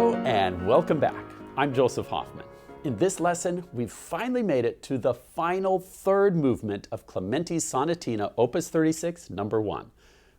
Hello and welcome back. I'm Joseph Hoffman. In this lesson, we've finally made it to the final third movement of Clementi's Sonatina, Opus 36, number 1.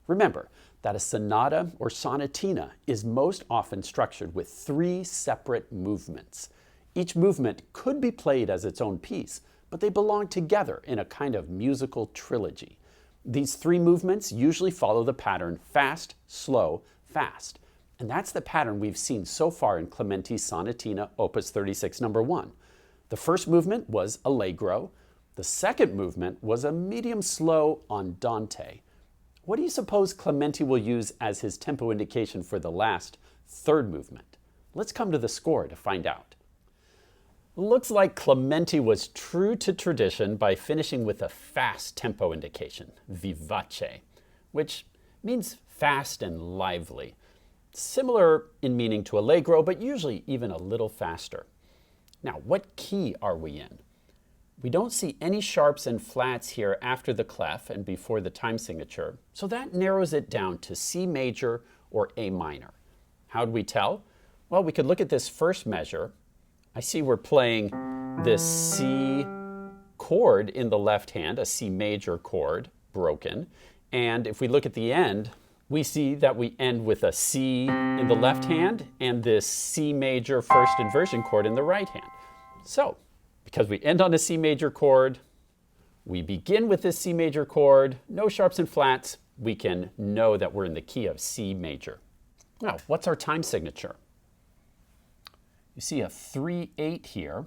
Remember that a sonata or sonatina is most often structured with 3 separate movements. Each movement could be played as its own piece, but they belong together in a kind of musical trilogy. These 3 movements usually follow the pattern fast, slow, fast. And that's the pattern we've seen so far in Clementi's Sonatina, Opus 36, number 1. The first movement was allegro. The second movement was a medium slow andante. What do you suppose Clementi will use as his tempo indication for the last, third movement? Let's come to the score to find out. Looks like Clementi was true to tradition by finishing with a fast tempo indication, vivace, which means fast and lively. Similar in meaning to allegro, but usually even a little faster. Now, what key are we in? We don't see any sharps and flats here after the clef and before the time signature, so that narrows it down to C major or A minor. How do we tell? Well, we could look at this first measure. I see we're playing this C chord in the left hand, a C major chord, broken. And if we look at the end, we see that we end with a C in the left hand and this C major first inversion chord in the right hand. So, because we end on a C major chord, we begin with this C major chord, no sharps and flats, we can know that we're in the key of C major. Now, what's our time signature? You see a 3/8 here.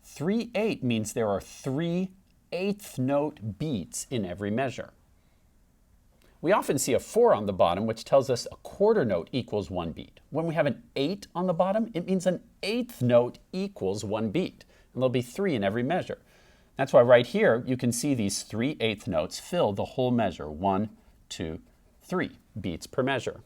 3/8 means there are 3 eighth note beats in every measure. We often see a 4 on the bottom, which tells us a quarter note equals 1 beat. When we have an 8 on the bottom, it means an eighth note equals 1 beat. And there'll be 3 in every measure. That's why right here, you can see these 3 eighth notes fill the whole measure. 1, 2, 3 beats per measure.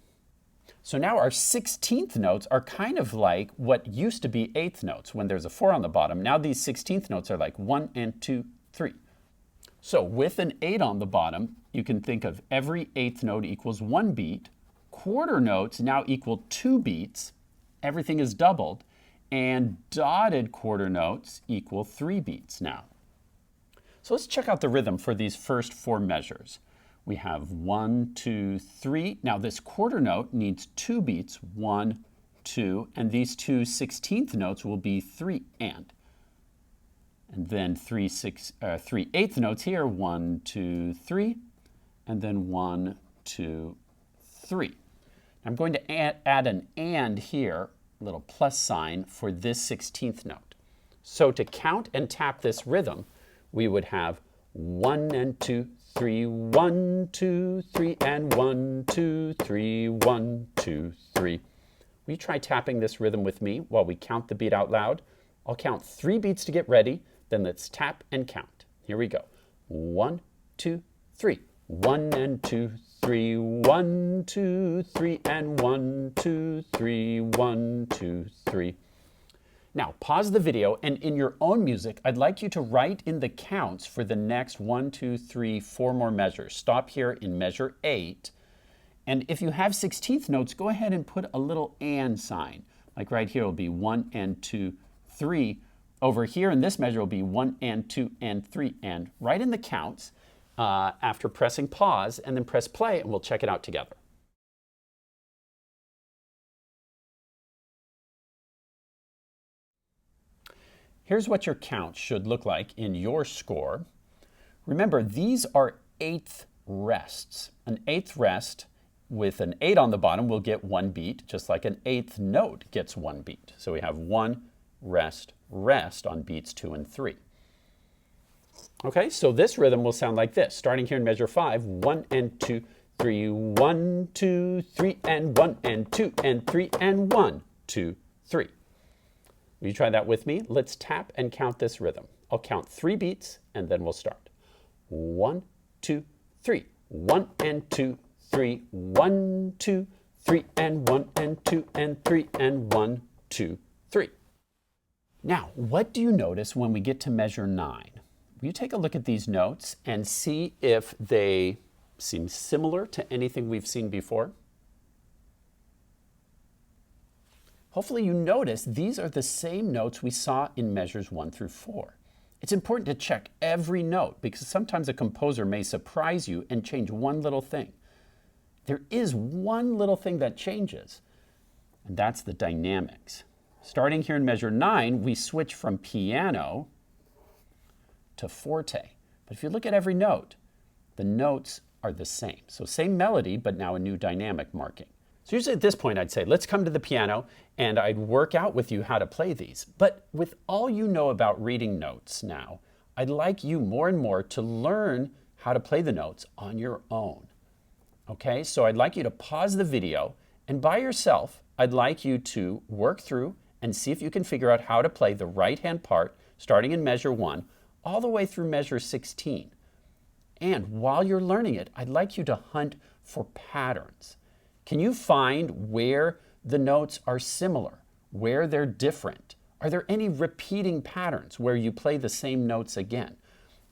So now our 16th notes are kind of like what used to be eighth notes when there's a 4 on the bottom. Now these 16th notes are like 1 and 2, 3. So with an 8 on the bottom, you can think of every eighth note equals 1 beat. Quarter notes now equal 2 beats. Everything is doubled. And dotted quarter notes equal 3 beats now. So let's check out the rhythm for these first 4 measures. We have 1, 2, 3. Now this quarter note needs 2 beats, 1, 2, and these 2 16th notes will be 3 and. And then 3 eighth notes here, 1, 2, 3, and then 1, 2, 3. I'm going to add an and here, a little plus sign for this 16th note. So to count and tap this rhythm, we would have 1 and 2, 3, 1, 2, 3, and 1, 2, 3, 1, 2, 3. Will you try tapping this rhythm with me while we count the beat out loud? I'll count 3 beats to get ready. Then let's tap and count. Here we go. 1, 2, 3. 1 and 2, 3. 1, 2, 3, and 1, 2, 3. 1, 2, 3. Now pause the video, and in your own music, I'd like you to write in the counts for the next 1, 2, 3, 4 more measures. Stop here in measure 8. And if you have 16th notes, go ahead and put a little and sign. Like right here will be 1 and 2, 3. Over here in this measure will be 1 and 2 and 3 and. Write in the counts after pressing pause, and then press play, and we'll check it out together. Here's what your count should look like in your score. Remember, these are eighth rests. An eighth rest with an 8 on the bottom will get 1 beat, just like an eighth note gets 1 beat. So we have 1, rest, rest on beats 2 and 3. Okay, so this rhythm will sound like this. Starting here in measure 5, 1 and 2, 3, 1, 2, 3, and 1 and 2 and 3 and 1, 2, 3. Will you try that with me? Let's tap and count this rhythm. I'll count 3 beats and then we'll start. 1, 2, 3. 1 and 2, 3. 1, 2, 3 and 1 and 2 and 3 and 1, 2, 3. Now, what do you notice when we get to measure 9? Will you take a look at these notes and see if they seem similar to anything we've seen before? Hopefully you notice these are the same notes we saw in measures 1 through 4. It's important to check every note because sometimes a composer may surprise you and change one little thing. There is one little thing that changes, and that's the dynamics. Starting here in measure 9, we switch from piano to forte. But if you look at every note, the notes are the same. So same melody, but now a new dynamic marking. So usually at this point I'd say, let's come to the piano and I'd work out with you how to play these. But with all you know about reading notes now, I'd like you more and more to learn how to play the notes on your own. Okay, so I'd like you to pause the video and by yourself, I'd like you to work through and see if you can figure out how to play the right hand part starting in measure 1 all the way through measure 16. And while you're learning it, I'd like you to hunt for patterns. Can you find where the notes are similar, where they're different? Are there any repeating patterns where you play the same notes again?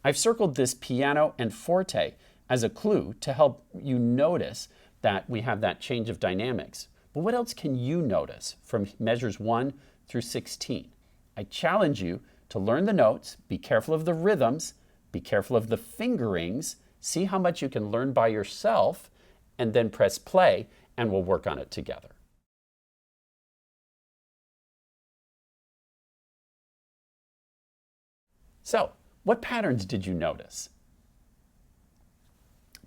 I've circled this piano and forte as a clue to help you notice that we have that change of dynamics. But what else can you notice from measures 1 through 16? I challenge you to learn the notes, be careful of the rhythms, be careful of the fingerings, see how much you can learn by yourself, and then press play, and we'll work on it together. So, what patterns did you notice?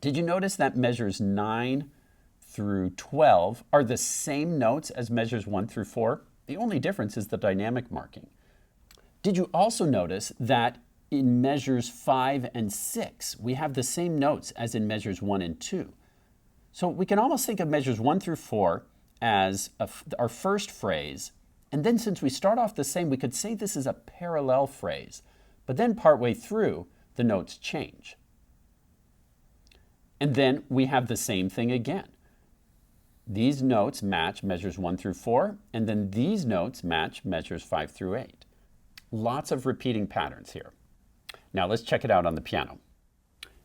Did you notice that measures 9 through 12 are the same notes as measures 1 through 4? The only difference is the dynamic marking. Did you also notice that in measures 5 and 6, we have the same notes as in measures 1 and 2? So we can almost think of measures 1 through 4 as our first phrase, and then since we start off the same, we could say this is a parallel phrase, but then partway through, the notes change. And then we have the same thing again. These notes match measures 1 through 4, and then these notes match measures 5 through 8. Lots of repeating patterns here. Now let's check it out on the piano.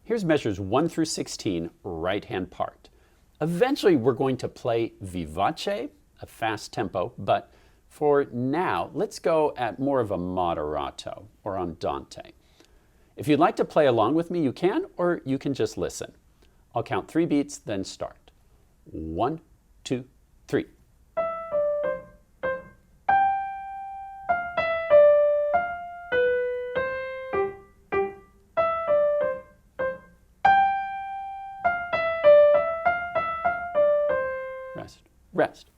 Here's measures 1 through 16, right-hand part. Eventually we're going to play vivace, a fast tempo, but for now, let's go at more of a moderato or andante. If you'd like to play along with me, you can, or you can just listen. I'll count 3 beats, then start. 1, 2, 3. Rest, rest.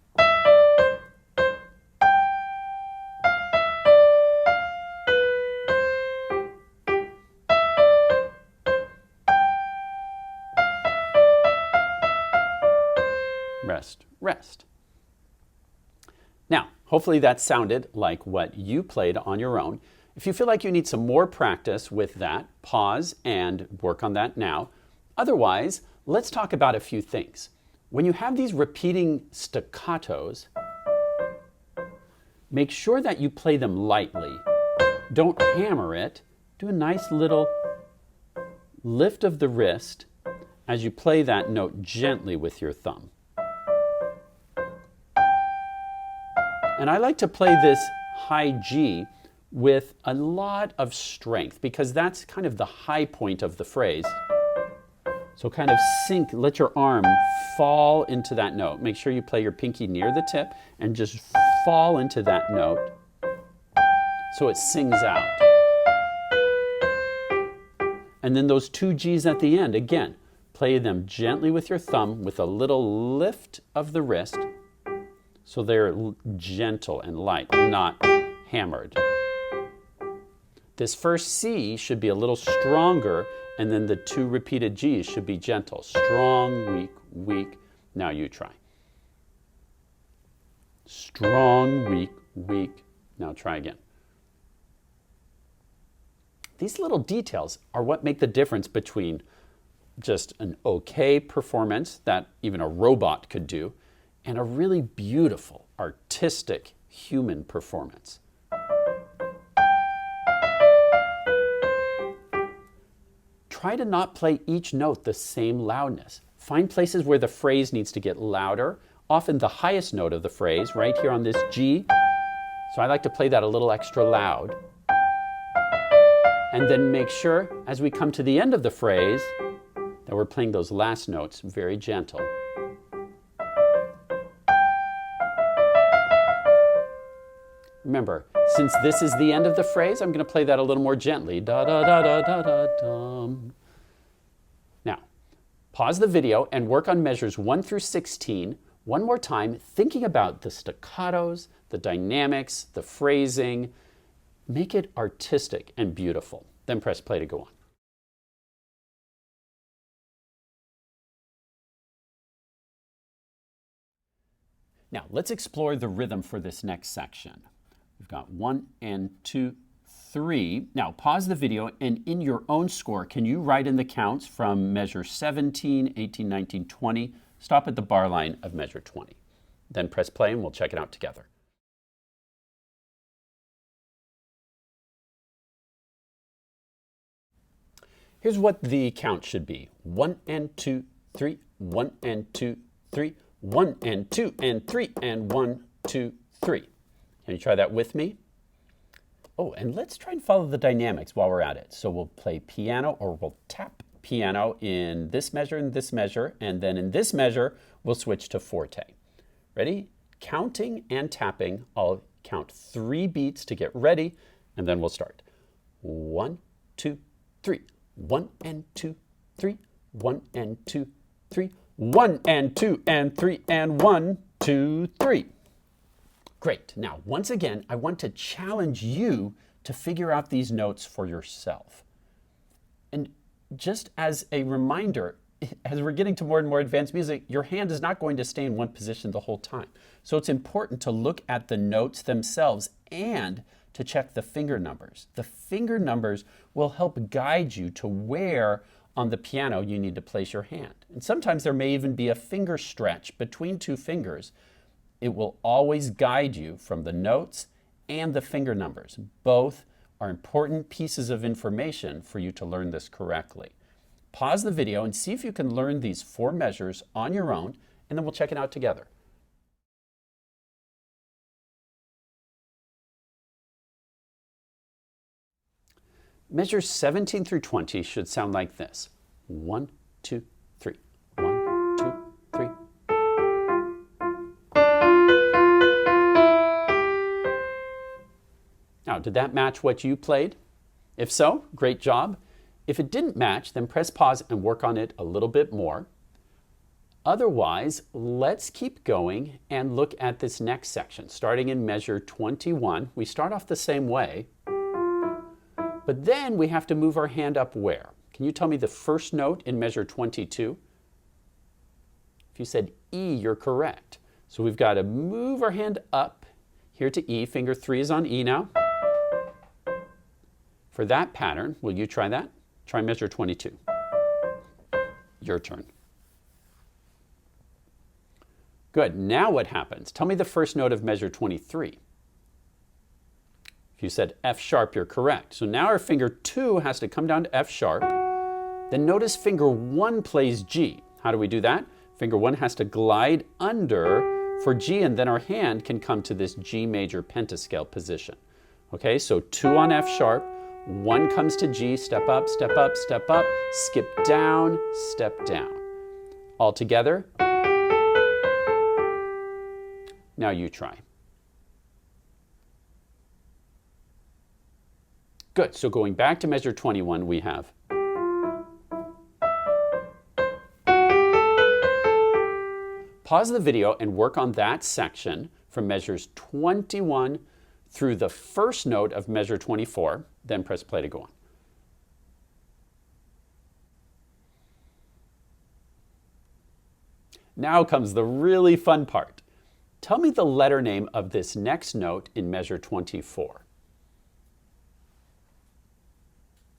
Rest, rest. Now, hopefully that sounded like what you played on your own. If you feel like you need some more practice with that, pause and work on that now. Otherwise, let's talk about a few things. When you have these repeating staccatos, make sure that you play them lightly. Don't hammer it. Do a nice little lift of the wrist as you play that note gently with your thumb. And I like to play this high G with a lot of strength because that's kind of the high point of the phrase. So kind of sink, let your arm fall into that note. Make sure you play your pinky near the tip and just fall into that note so it sings out. And then those 2 G's at the end, again, play them gently with your thumb with a little lift of the wrist so they're gentle and light, not hammered. This first C should be a little stronger, and then the 2 repeated G's should be gentle. Strong, weak, weak. Now you try. Strong, weak, weak. Now try again. These little details are what make the difference between just an okay performance that even a robot could do and a really beautiful, artistic human performance. try to not play each note the same loudness. Find places where the phrase needs to get louder, often the highest note of the phrase, right here on this G. So I like to play that a little extra loud. And then make sure, as we come to the end of the phrase, that we're playing those last notes very gentle. Remember, since this is the end of the phrase, I'm going to play that a little more gently. Da da da da da da dum. Now, pause the video and work on measures 1 through 16 one more time, thinking about the staccatos, the dynamics, the phrasing. Make it artistic and beautiful. Then press play to go on. Now, let's explore the rhythm for this next section. We've got 1 and 2, 3. Now, pause the video, and in your own score, can you write in the counts from measure 17, 18, 19, 20? Stop at the bar line of measure 20. Then press play, and we'll check it out together. Here's what the count should be. 1 and 2, 3, 1 and 2, 3, 1 and 2 and 3, and 1, 2, 3. Can you try that with me? Oh, and let's try and follow the dynamics while we're at it. So we'll play piano, or we'll tap piano in this measure and this measure, and then in this measure, we'll switch to forte. Ready? Counting and tapping. I'll count 3 beats to get ready, and then we'll start. 1, 2, 3. 1 and 2, 3, 1 and 2, 3, 1 and 2 and 3, and 1, 2, 3. Great. Now, once again, I want to challenge you to figure out these notes for yourself. And just as a reminder, as we're getting to more and more advanced music, your hand is not going to stay in one position the whole time. So it's important to look at the notes themselves and to check the finger numbers. The finger numbers will help guide you to where on the piano you need to place your hand. And sometimes there may even be a finger stretch between 2 fingers. It will always guide you from the notes and the finger numbers. Both are important pieces of information for you to learn this correctly. Pause the video and see if you can learn these 4 measures on your own, and then we'll check it out together. Measures 17 through 20 should sound like this. 1, 2, 3. 1, 2, 3. Now, did that match what you played? If so, great job. If it didn't match, then press pause and work on it a little bit more. Otherwise, let's keep going and look at this next section. Starting in measure 21, we start off the same way. But then we have to move our hand up where? Can you tell me the first note in measure 22? If you said E, you're correct. So we've got to move our hand up here to E. Finger 3 is on E now. For that pattern, will you try that? Try measure 22. Your turn. Good. Now what happens? Tell me the first note of measure 23. If you said F sharp, you're correct. So now our finger 2 has to come down to F sharp. Then notice finger 1 plays G. How do we do that? Finger 1 has to glide under for G, and then our hand can come to this G major pentascale position. Okay, so 2 on F sharp, 1 comes to G, step up, step up, step up, skip down, step down. All together. Now you try. Good, so going back to measure 21, we have pause the video and work on that section from measures 21 through the first note of measure 24, then press play to go on. Now comes the really fun part. Tell me the letter name of this next note in measure 24.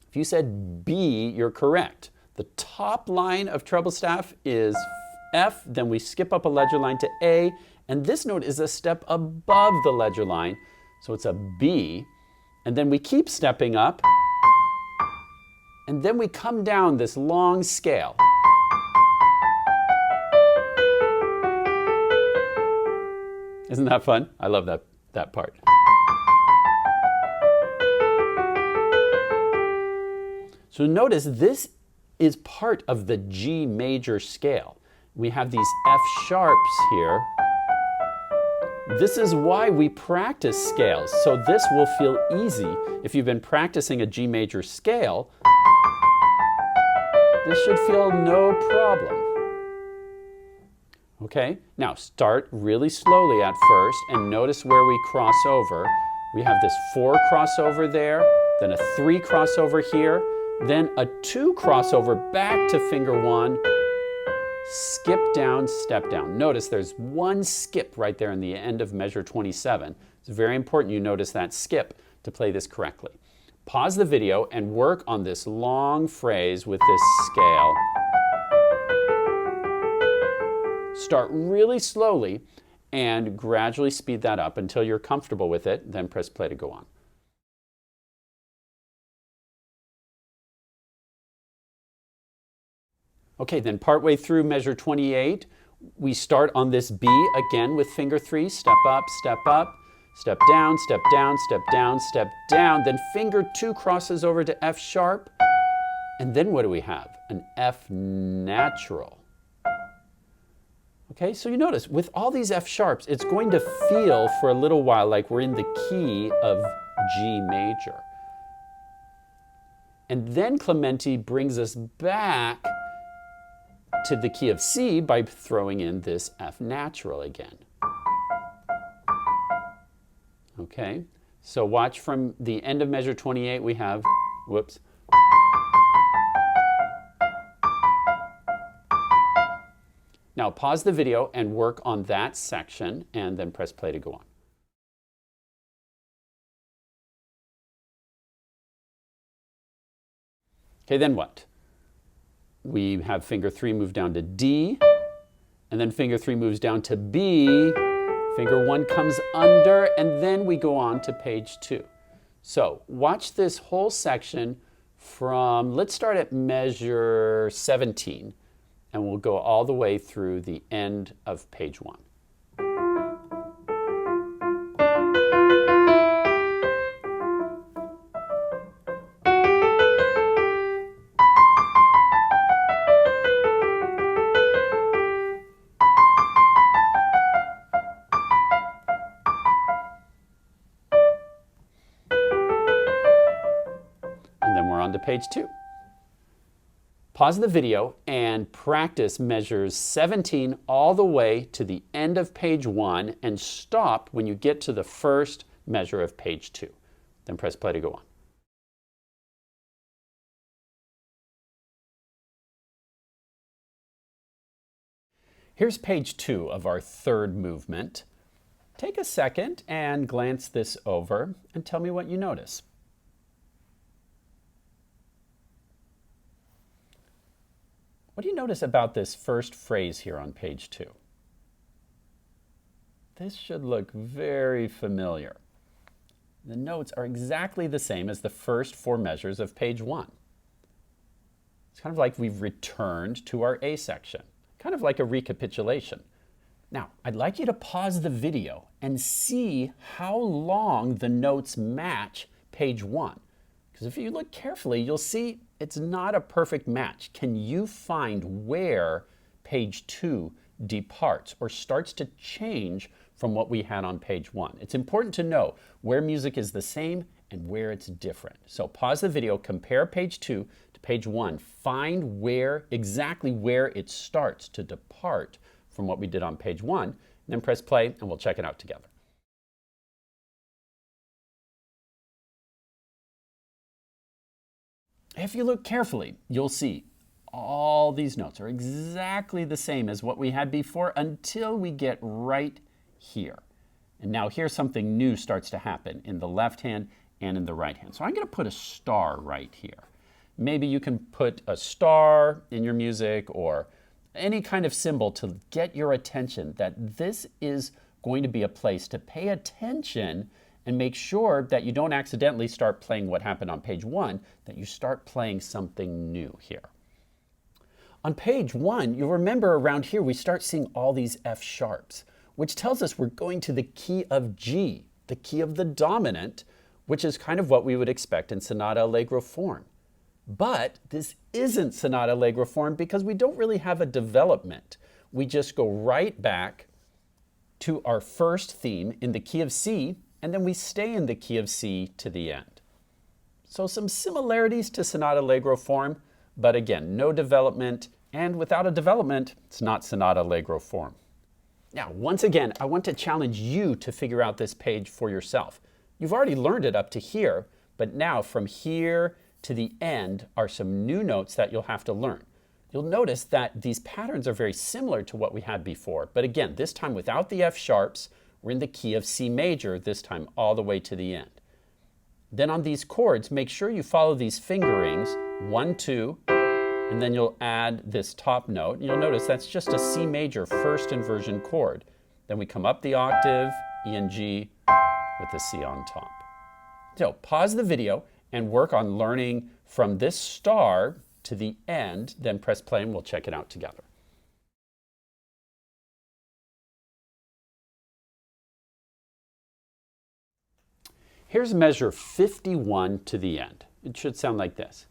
If you said B, you're correct. The top line of treble staff is F, then we skip up a ledger line to A, and this note is a step above the ledger line, so it's a B, and then we keep stepping up And then we come down this long scale. Isn't that fun? I love that part. So notice this is part of the G major scale. We have these F sharps here. This is why we practice scales, so this will feel easy. If you've been practicing a G major scale, this should feel no problem. Okay, now start really slowly at first and notice where we cross over. We have this 4 crossover there, then a 3 crossover here, then a 2 crossover back to finger 1, skip down, step down. Notice there's 1 skip right there in the end of measure 27. It's very important you notice that skip to play this correctly. Pause the video and work on this long phrase with this scale. Start really slowly and gradually speed that up until you're comfortable with it, then press play to go on. Okay, then partway through measure 28, we start on this B again with finger 3, step up, step up, step down, step down, step down, step down, then finger 2 crosses over to F sharp, and then what do we have? An F natural. Okay, so you notice with all these F sharps, it's going to feel for a little while like we're in the key of G major. And then Clementi brings us back to the key of C by throwing in this F natural again. Okay, so watch from the end of measure 28, we have, whoops. Now pause the video and work on that section and then press play to go on. Okay, then what? We have finger 3 move down to D, and then finger 3 moves down to B, finger 1 comes under, and then we go on to page 2. So watch this whole section from, let's start at measure 17, and we'll go all the way through the end of page 1. And then we're on to page 2. Pause the video and practice measures 17 all the way to the end of page 1 and stop when you get to the first measure of page 2. Then press play to go on. Here's page 2 of our third movement. Take a second and glance this over and tell me what you notice. What do you notice about this first phrase here on page 2? This should look very familiar. The notes are exactly the same as the first 4 measures of page 1. It's kind of like we've returned to our A section, kind of like a recapitulation. Now, I'd like you to pause the video and see how long the notes match page 1. Because if you look carefully, you'll see it's not a perfect match. Can you find where page 2 departs or starts to change from what we had on page 1? It's important to know where music is the same and where it's different. So pause the video, compare page 2 to page 1, find exactly where it starts to depart from what we did on page 1, and then press play and we'll check it out together. If you look carefully, you'll see all these notes are exactly the same as what we had before until we get right here. And now here something new starts to happen in the left hand and in the right hand. So I'm going to put a star right here. Maybe you can put a star in your music or any kind of symbol to get your attention that this is going to be a place to pay attention And make sure that you don't accidentally start playing what happened on page 1, that you start playing something new here. On page 1, you'll remember around here we start seeing all these F sharps, which tells us we're going to the key of G, the key of the dominant, which is kind of what we would expect in sonata allegro form. But this isn't sonata allegro form because we don't really have a development. We just go right back to our first theme in the key of C, and then we stay in the key of C to the end. So some similarities to sonata allegro form, but again, no development, and without a development, it's not sonata allegro form. Now, once again, I want to challenge you to figure out this page for yourself. You've already learned it up to here, but now from here to the end are some new notes that you'll have to learn. You'll notice that these patterns are very similar to what we had before, but again, this time without the F sharps, we're in the key of C major, this time all the way to the end. Then on these chords, make sure you follow these fingerings, 1, 2, and then you'll add this top note. You'll notice that's just a C major first inversion chord. Then we come up the octave, E and G, with the C on top. So pause the video and work on learning from this star to the end, then press play and we'll check it out together. Here's measure 51 to the end. It should sound like this.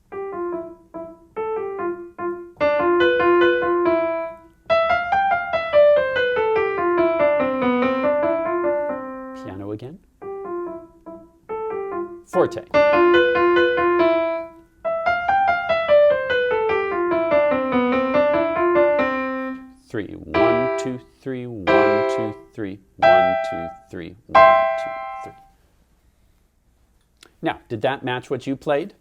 Piano again. Forte. Three, 1, 2, 3, 1, 2, 3, 1, 2, 3, 1, 2, 3. Now, did that match what you played?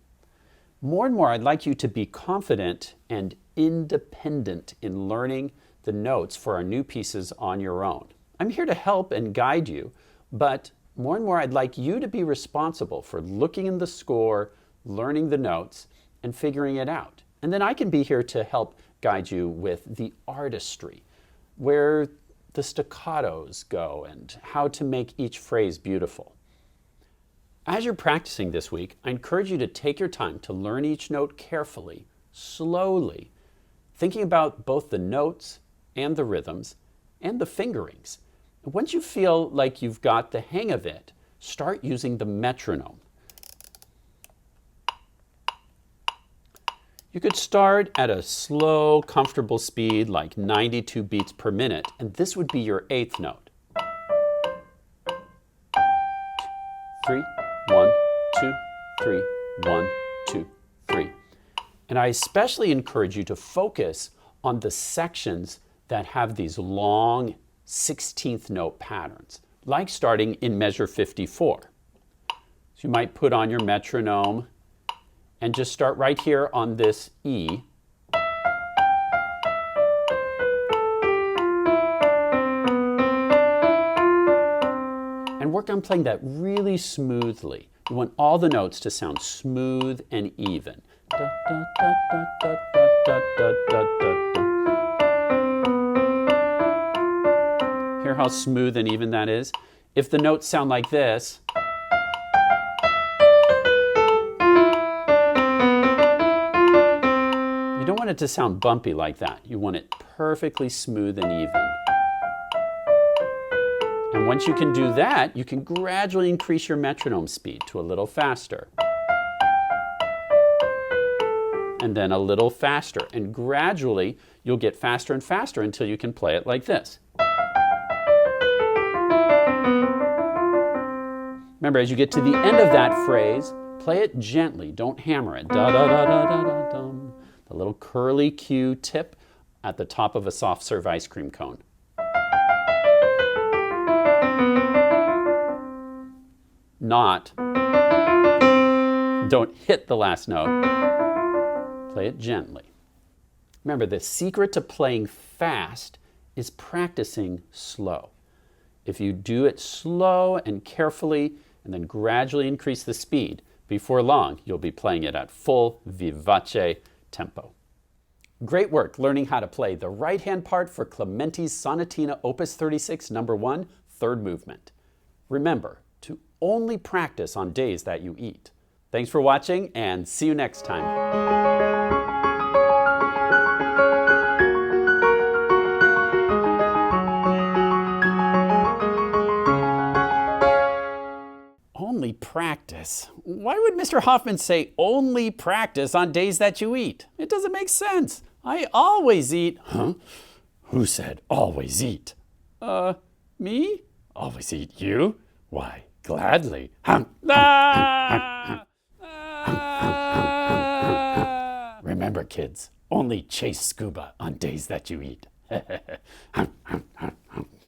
More and more, I'd like you to be confident and independent in learning the notes for our new pieces on your own. I'm here to help and guide you, but more and more, I'd like you to be responsible for looking in the score, learning the notes, and figuring it out. And then I can be here to help guide you with the artistry, where the staccatos go and how to make each phrase beautiful. As you're practicing this week, I encourage you to take your time to learn each note carefully, slowly, thinking about both the notes and the rhythms and the fingerings. And once you feel like you've got the hang of it, start using the metronome. You could start at a slow, comfortable speed like 92 beats per minute, and this would be your 8th note. 3, 1, 2, 3, 1, 2, 3. And I especially encourage you to focus on the sections that have these long 16th note patterns, like starting in measure 54. So you might put on your metronome and just start right here on this E. And work on playing that really smoothly. You want all the notes to sound smooth and even. Da, da, da, da, da, da, da, da, da, da. Hear how smooth and even that is? If the notes sound like this, you don't want it to sound bumpy like that. You want it perfectly smooth and even. And once you can do that, you can gradually increase your metronome speed to a little faster. And then a little faster. And gradually, you'll get faster and faster until you can play it like this. Remember, as you get to the end of that phrase, play it gently. Don't hammer it. Da da da da da da dum. The little curly Q tip at the top of a soft serve ice cream cone. Not. Don't hit the last note. Play it gently. Remember, the secret to playing fast is practicing slow. If you do it slow and carefully, and then gradually increase the speed, before long, you'll be playing it at full vivace tempo. Great work learning how to play the right-hand part for Clementi's Sonatina Opus 36, number 1, third movement. Remember to Only practice on days that you eat. Thanks for watching, and see you next time. Only practice? Why would Mr. Hoffman say only practice on days that you eat? It doesn't make sense. I always eat. Huh? Who said always eat? Me? Always eat you? Why, gladly. Remember, kids, only chase scuba on days that you eat.